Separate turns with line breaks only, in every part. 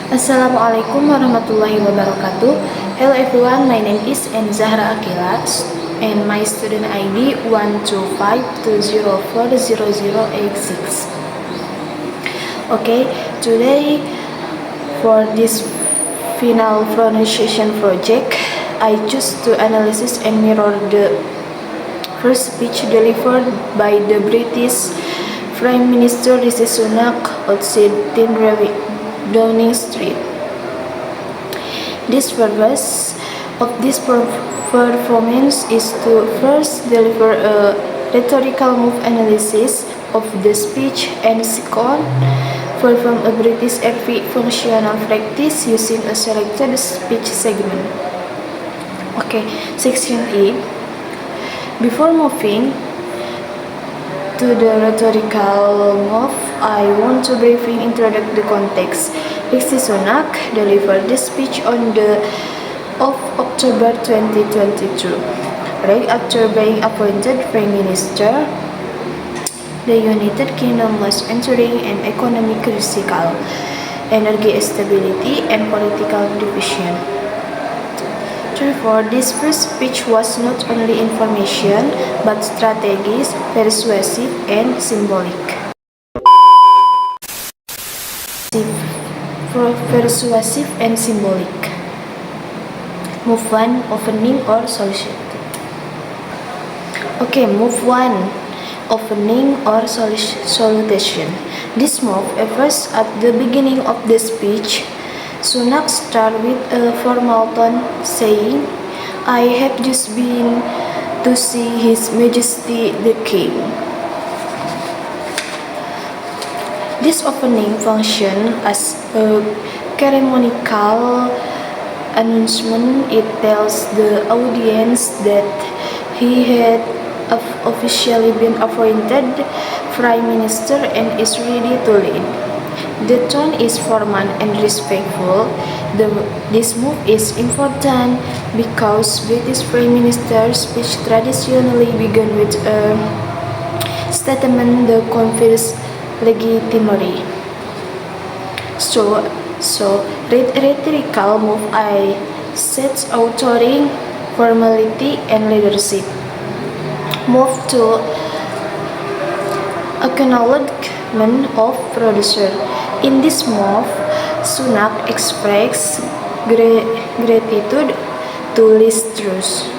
Assalamualaikum warahmatullahi wabarakatuh. Hello everyone, my name is Zahra Akila and my student ID 12520400086. Okay, today for this final pronunciation project, I choose to analyze and mirror the first speech delivered by the British Prime Minister Rishi Sunak outside Downing Street. This purpose of this performance is to first deliver a rhetorical move analysis of the speech and second, perform a British RP functional practice using a selected speech segment. Okay, section E. Before moving to the rhetorical move, I want to briefly introduce the context. Rishi Sunak delivered the speech on the of October 2022. Right after being appointed Prime Minister, the United Kingdom was entering an economic critical, energy instability, and political division. Therefore, this first speech was not only information, but strategic, persuasive, and symbolic. Persuasive and symbolic. Move 1, opening or solution. Okay, move 1, opening or salutation. This move occurs at the beginning of the speech. Sunak starts with a formal tone saying, "I have just been to see His Majesty the King." This opening functions as a ceremonial announcement. It tells the audience that he had officially been appointed Prime Minister and is ready to lead. The tone is formal and respectful. This move is important because British Prime Minister's speech traditionally began with a statement that confers legitimacy. So rhetorical move I sets authority, formality, and leadership. Move to acknowledgement of producer. In this move, Sunak expressed gratitude to Liz Truss.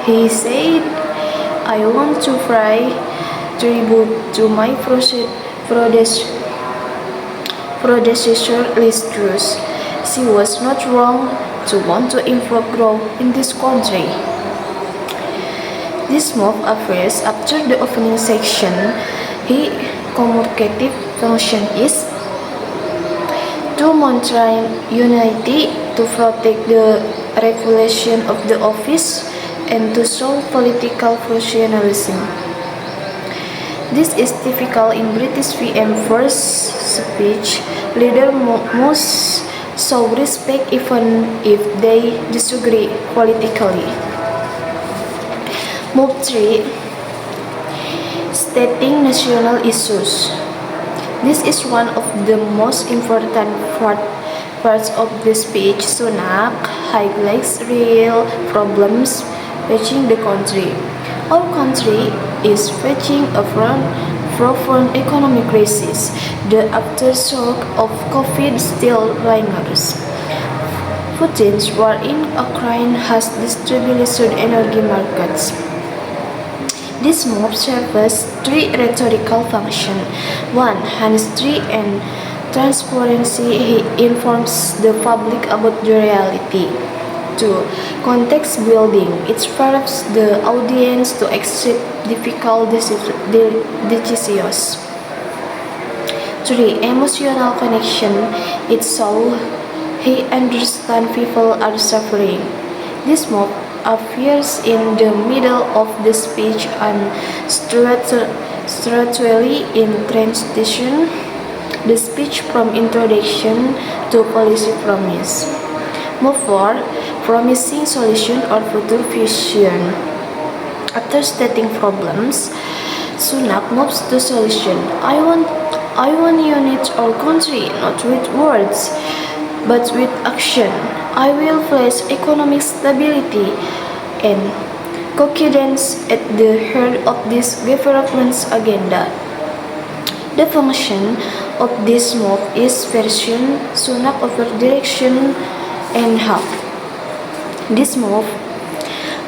He said, "I want to pay tribute to my predecessor Liz Truss. She was not wrong to want to improve growth in this country." This move occurs after the opening section. His communicative function is to maintain unity, to protect the reputation of the office, and to show political professionalism. This is typical in British PM first speech. Leaders must show respect even if they disagree politically. Move 3, stating national issues. This is one of the most important parts of the speech. Sunak highlights real problems facing the country. Our country is facing a profound economic crisis. The aftershock of COVID still lingers. Putin's war in Ukraine has destabilized energy markets. This move serves three rhetorical functions. 1. Honesty and transparency. He informs the public about the reality. 2. Context building. It prepares the audience to accept difficult decisions. 3. Emotional connection. It shows he understands people are suffering. This move appears in the middle of the speech and structurally in transition the speech from introduction to policy promise. Move 4, promising solution or future vision. After stating problems, Sunak moves to solution. I want unit our country, not with words. but with action. I will place economic stability and coherence at the heart of this government's agenda. The function of this move is version Sunak over direction and help. This move,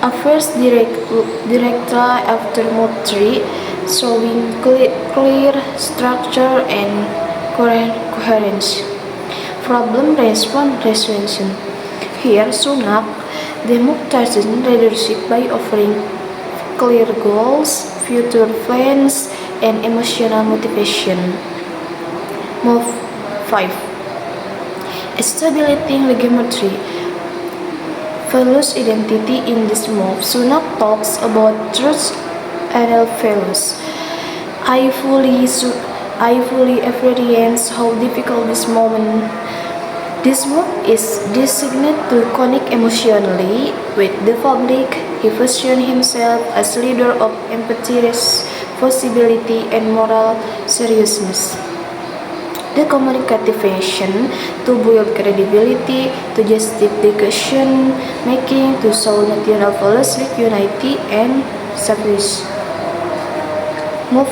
a first directory after move 3, showing clear structure and coherence. Problem response resolution. Here, Sunak democratizes leadership by offering clear goals, future plans, and emotional motivation. Move 5. Establishing legitimate values identity. In this move, Sunak talks about truth and values. I fully apprehend how difficult this move is designed to connect emotionally with the public. He positioned himself as leader of empathy, responsibility, and moral seriousness. The communicative vision to build credibility, to justify decision making, to show national values like unity and service. Move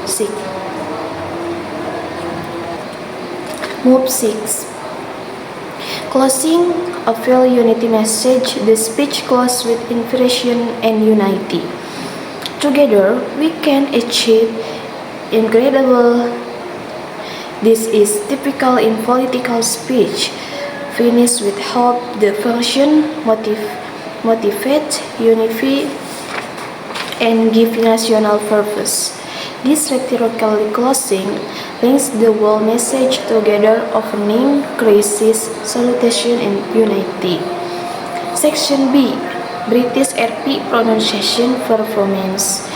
6. Move 6. Closing a full unity message. The speech closes with inspiration and unity. Together, we can achieve incredible. This is typical in political speech. Finish with hope. The function motivate, unify, and give national purpose. This rhetorical closing links the whole message together, opening crisis, salutation, and unity. Section B. British RP pronunciation performance.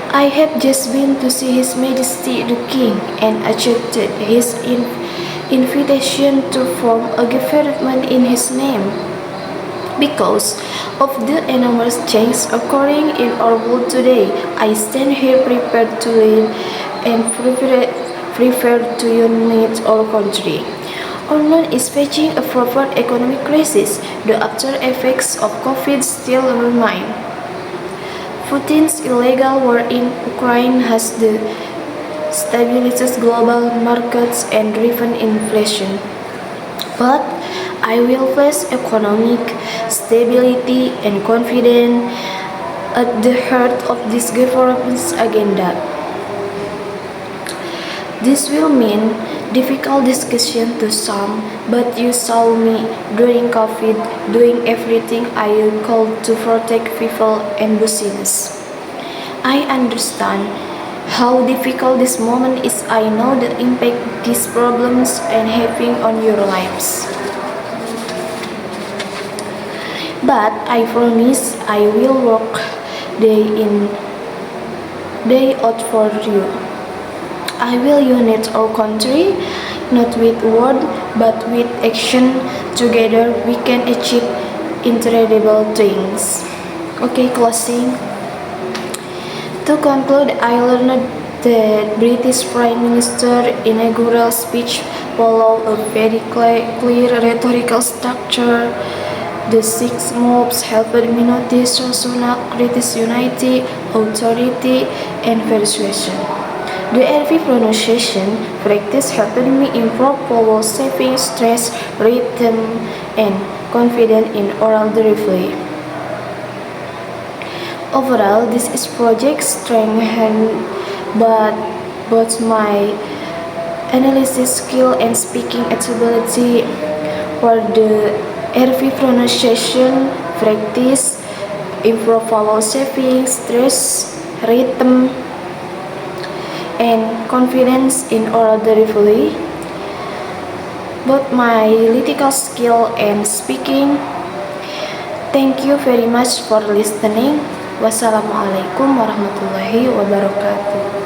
I have just been to see His Majesty the King and accepted his invitation to form a government in his name. Because of the enormous changes occurring in our world today, I stand here prepared to lead and prepared to unite our country. Our nation is facing a profound economic crisis. The after effects of COVID still remain. Putin's illegal war in Ukraine has destabilized global markets and driven inflation. But I will place economic stability and confidence at the heart of this government's agenda. This will mean difficult discussion to some, but you saw me during COVID doing everything I could to protect people and business. I understand how difficult this moment is. I know the impact these problems are having on your lives. But I promise I will work day in, day out for you. I will unite our country, not with word, but with action. Together we can achieve incredible things. Okay, closing. To conclude, I learned that British Prime Minister inaugural speech follow a very clear rhetorical structure. The 6 moves helped me notice Sunak, British unity, authority, and persuasion. The RV pronunciation practice helped me improve vowel saving, stress, rhythm, and confidence in oral delivery. Overall, this is project strengthened but both my analysis skill and speaking ability. For the RV pronunciation practice, improve vowel saving, stress, rhythm, and confidence in oral delivery. Both my lyrical skill and speaking. Thank you very much for listening. Wassalamualaikum warahmatullahi wabarakatuh.